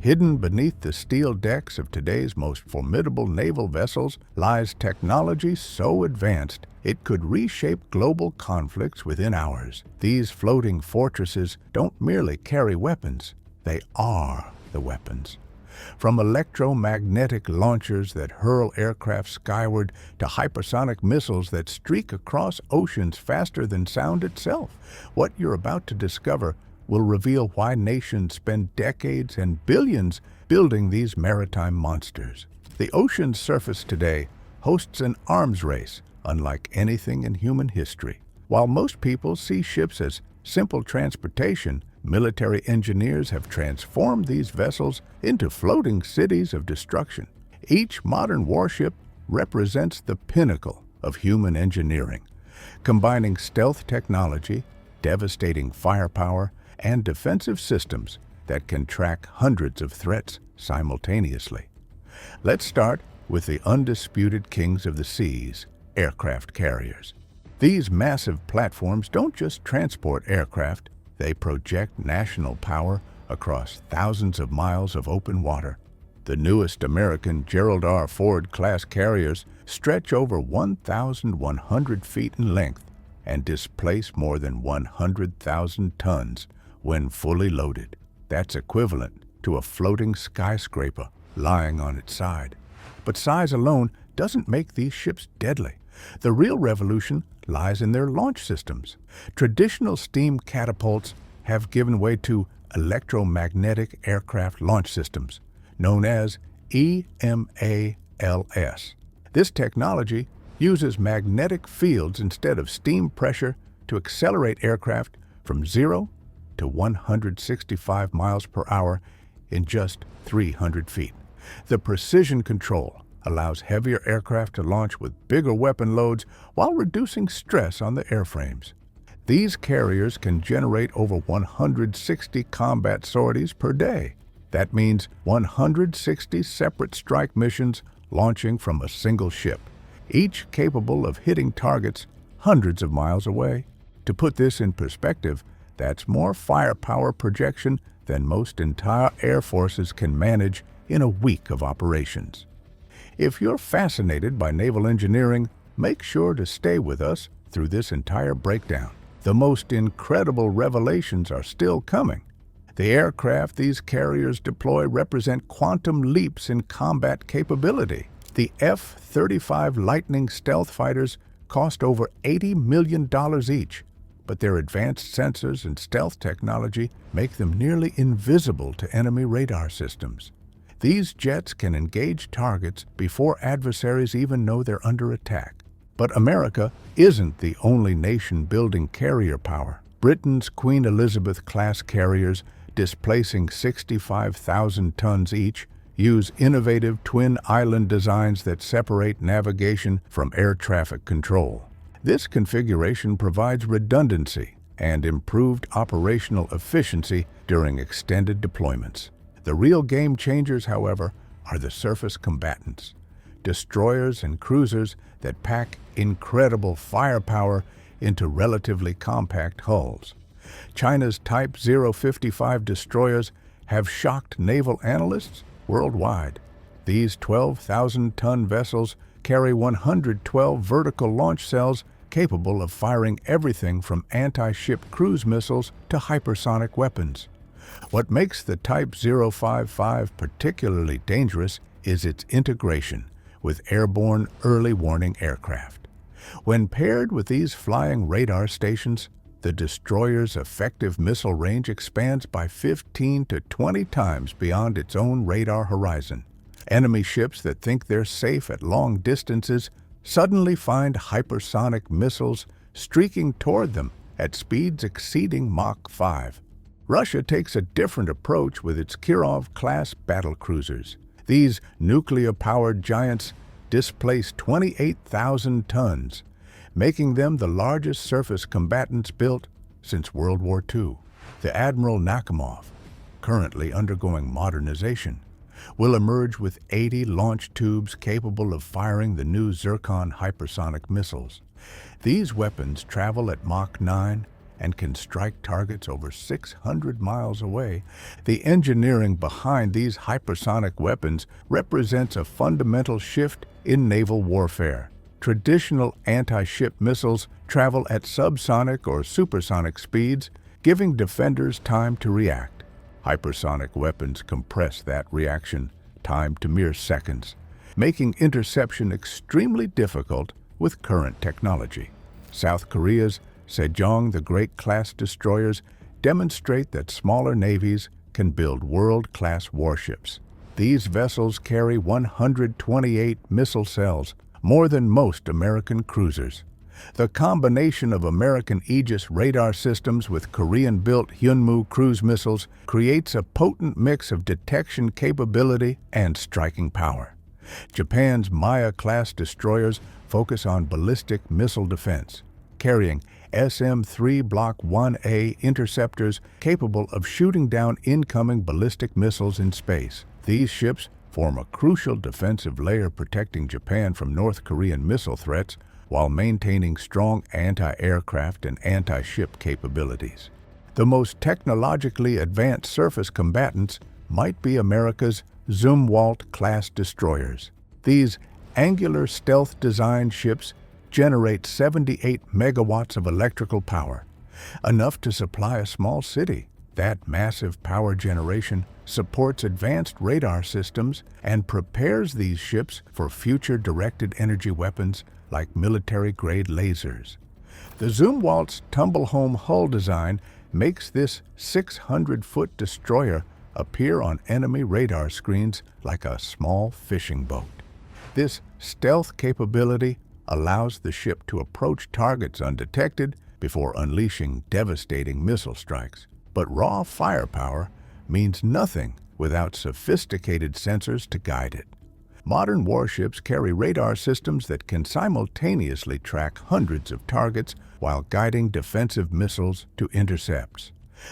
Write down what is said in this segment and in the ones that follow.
Hidden beneath the steel decks of today's most formidable naval vessels lies technology so advanced it could reshape global conflicts within hours. These floating fortresses don't merely carry weapons, they are the weapons. From electromagnetic launchers that hurl aircraft skyward to hypersonic missiles that streak across oceans faster than sound itself, what you're about to discover will reveal why nations spend decades and billions building these maritime monsters. The ocean's surface today hosts an arms race unlike anything in human history. While most people see ships as simple transportation, military engineers have transformed these vessels into floating cities of destruction. Each modern warship represents the pinnacle of human engineering, combining stealth technology, devastating firepower, and defensive systems that can track hundreds of threats simultaneously. Let's start with the undisputed kings of the seas, aircraft carriers. These massive platforms don't just transport aircraft, they project national power across thousands of miles of open water. The newest American Gerald R. Ford-class carriers stretch over 1,100 feet in length and displace more than 100,000 tons when fully loaded. That's equivalent to a floating skyscraper lying on its side. But size alone doesn't make these ships deadly. The real revolution lies in their launch systems. Traditional steam catapults have given way to electromagnetic aircraft launch systems, known as EMALS. This technology uses magnetic fields instead of steam pressure to accelerate aircraft from 0 to 165 miles per hour in just 300 feet. The precision control allows heavier aircraft to launch with bigger weapon loads while reducing stress on the airframes. These carriers can generate over 160 combat sorties per day. That means 160 separate strike missions launching from a single ship, each capable of hitting targets hundreds of miles away. To put this in perspective, that's more firepower projection than most entire air forces can manage in a week of operations. If you're fascinated by naval engineering, make sure to stay with us through this entire breakdown. The most incredible revelations are still coming. The aircraft these carriers deploy represent quantum leaps in combat capability. The F-35 Lightning stealth fighters cost over $80 million each, but their advanced sensors and stealth technology make them nearly invisible to enemy radar systems. These jets can engage targets before adversaries even know they're under attack. But America isn't the only nation building carrier power. Britain's Queen Elizabeth-class carriers, displacing 65,000 tons each, use innovative twin-island designs that separate navigation from air traffic control. This configuration provides redundancy and improved operational efficiency during extended deployments. The real game changers, however, are the surface combatants, destroyers and cruisers that pack incredible firepower into relatively compact hulls. China's Type 055 destroyers have shocked naval analysts worldwide. These 12,000-ton vessels carry 112 vertical launch cells capable of firing everything from anti-ship cruise missiles to hypersonic weapons. What makes the Type 055 particularly dangerous is its integration with airborne early warning aircraft. When paired with these flying radar stations, the destroyer's effective missile range expands by 15 to 20 times beyond its own radar horizon. Enemy ships that think they're safe at long distances suddenly find hypersonic missiles streaking toward them at speeds exceeding Mach 5. Russia takes a different approach with its Kirov-class battlecruisers. These nuclear-powered giants displace 28,000 tons, making them the largest surface combatants built since World War II. The Admiral Nakhimov, currently undergoing modernization, will emerge with 80 launch tubes capable of firing the new Zircon hypersonic missiles. These weapons travel at Mach 9 and can strike targets over 600 miles away. The engineering behind these hypersonic weapons represents a fundamental shift in naval warfare. Traditional anti-ship missiles travel at subsonic or supersonic speeds, giving defenders time to react. Hypersonic weapons compress that reaction time to mere seconds, making interception extremely difficult with current technology. South Korea's Sejong the Great-class destroyers demonstrate that smaller navies can build world-class warships. These vessels carry 128 missile cells, more than most American cruisers. The combination of American Aegis radar systems with Korean-built Hyunmoo cruise missiles creates a potent mix of detection capability and striking power. Japan's Maya-class destroyers focus on ballistic missile defense, carrying SM-3 Block 1A interceptors capable of shooting down incoming ballistic missiles in space. These ships form a crucial defensive layer protecting Japan from North Korean missile threats while maintaining strong anti-aircraft and anti-ship capabilities. The most technologically advanced surface combatants might be America's Zumwalt-class destroyers. These angular stealth design ships generate 78 megawatts of electrical power, enough to supply a small city. That massive power generation supports advanced radar systems and prepares these ships for future directed energy weapons like military-grade lasers. The Zumwalt's tumble-home hull design makes this 600-foot destroyer appear on enemy radar screens like a small fishing boat. This stealth capability allows the ship to approach targets undetected before unleashing devastating missile strikes. But raw firepower means nothing without sophisticated sensors to guide it. Modern warships carry radar systems that can simultaneously track hundreds of targets while guiding defensive missiles to intercepts.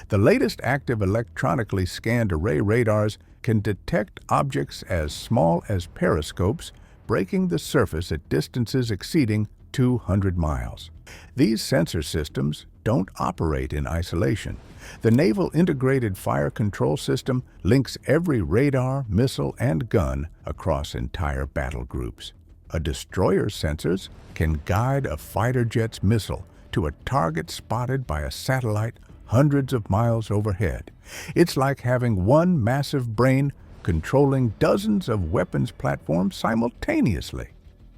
The latest active electronically scanned array radars can detect objects as small as periscopes, breaking the surface at distances exceeding 200 miles. These sensor systems don't operate in isolation. The Naval Integrated Fire Control System links every radar, missile, and gun across entire battle groups. A destroyer's sensors can guide a fighter jet's missile to a target spotted by a satellite hundreds of miles overhead. It's like having one massive brain controlling dozens of weapons platforms simultaneously.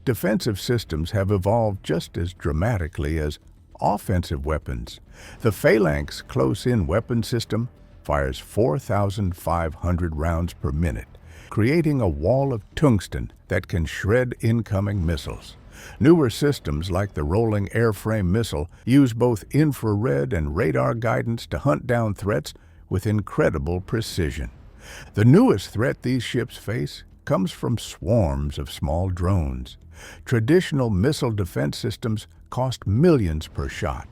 Defensive systems have evolved just as dramatically as offensive weapons. The Phalanx close-in weapon system fires 4,500 rounds per minute, creating a wall of tungsten that can shred incoming missiles. Newer systems like the Rolling Airframe Missile use both infrared and radar guidance to hunt down threats with incredible precision. The newest threat these ships face comes from swarms of small drones. Traditional missile defense systems cost millions per shot,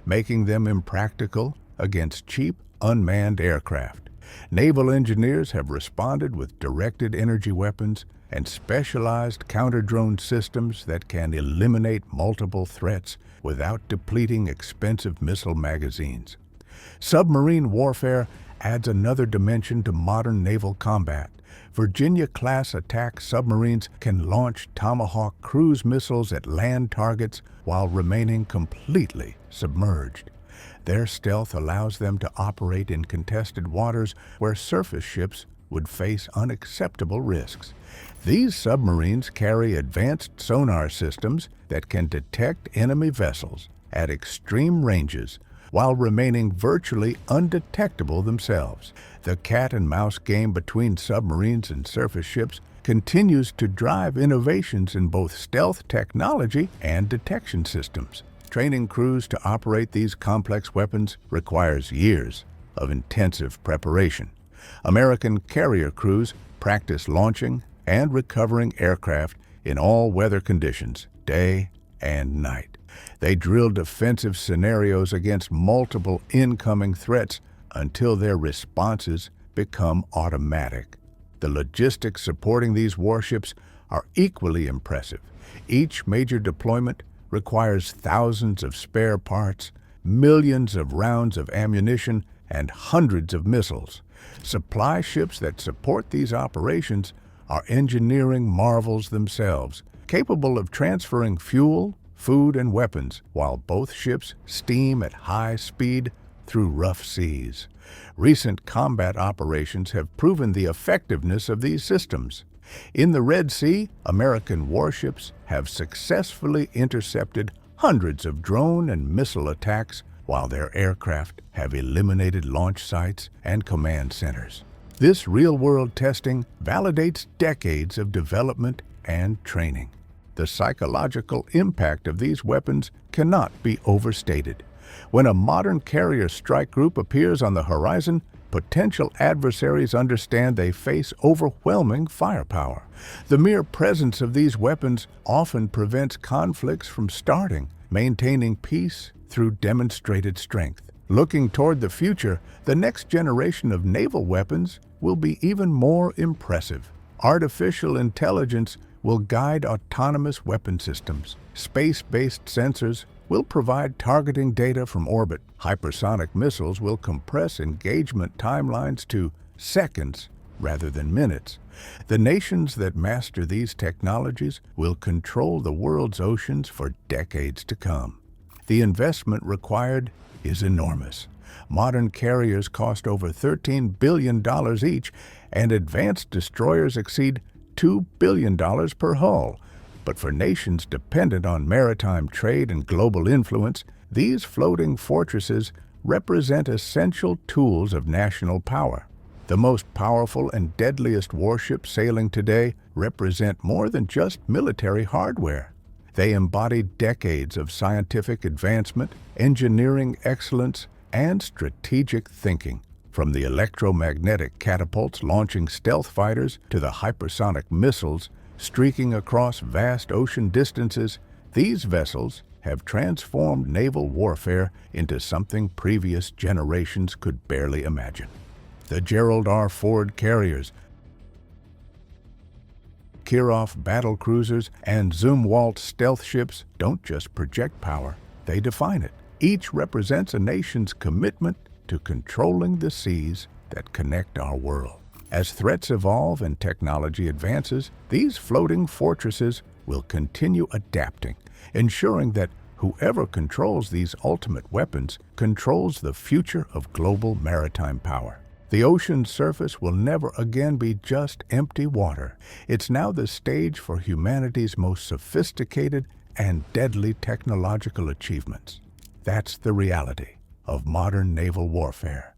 making them impractical against cheap, unmanned aircraft. Naval engineers have responded with directed energy weapons and specialized counter-drone systems that can eliminate multiple threats without depleting expensive missile magazines. Submarine warfare adds another dimension to modern naval combat. Virginia-class attack submarines can launch Tomahawk cruise missiles at land targets while remaining completely submerged. Their stealth allows them to operate in contested waters where surface ships would face unacceptable risks. These submarines carry advanced sonar systems that can detect enemy vessels at extreme ranges while remaining virtually undetectable themselves. The cat-and-mouse game between submarines and surface ships continues to drive innovations in both stealth technology and detection systems. Training crews to operate these complex weapons requires years of intensive preparation. American carrier crews practice launching and recovering aircraft in all weather conditions, day and night. They drill defensive scenarios against multiple incoming threats until their responses become automatic. The logistics supporting these warships are equally impressive. Each major deployment requires thousands of spare parts, millions of rounds of ammunition, and hundreds of missiles. Supply ships that support these operations are engineering marvels themselves, capable of transferring fuel, food, and weapons, while both ships steam at high speed through rough seas. Recent combat operations have proven the effectiveness of these systems. In the Red Sea, American warships have successfully intercepted hundreds of drone and missile attacks, while their aircraft have eliminated launch sites and command centers. This real-world testing validates decades of development and training. The psychological impact of these weapons cannot be overstated. When a modern carrier strike group appears on the horizon, potential adversaries understand they face overwhelming firepower. The mere presence of these weapons often prevents conflicts from starting, maintaining peace through demonstrated strength. Looking toward the future, the next generation of naval weapons will be even more impressive. Artificial intelligence will guide autonomous weapon systems. Space-based sensors will provide targeting data from orbit. Hypersonic missiles will compress engagement timelines to seconds rather than minutes. The nations that master these technologies will control the world's oceans for decades to come. The investment required is enormous. Modern carriers cost over $13 billion each, and advanced destroyers exceed $2 billion per hull. But for nations dependent on maritime trade and global influence, these floating fortresses represent essential tools of national power. The most powerful and deadliest warships sailing today represent more than just military hardware. They embody decades of scientific advancement, engineering excellence, and strategic thinking. From the electromagnetic catapults launching stealth fighters to the hypersonic missiles streaking across vast ocean distances, these vessels have transformed naval warfare into something previous generations could barely imagine. The Gerald R. Ford carriers, Kirov battle cruisers, and Zumwalt stealth ships don't just project power, they define it. Each represents a nation's commitment to controlling the seas that connect our world. As threats evolve and technology advances, these floating fortresses will continue adapting, ensuring that whoever controls these ultimate weapons controls the future of global maritime power. The ocean's surface will never again be just empty water. It's now the stage for humanity's most sophisticated and deadly technological achievements. That's the reality of modern naval warfare.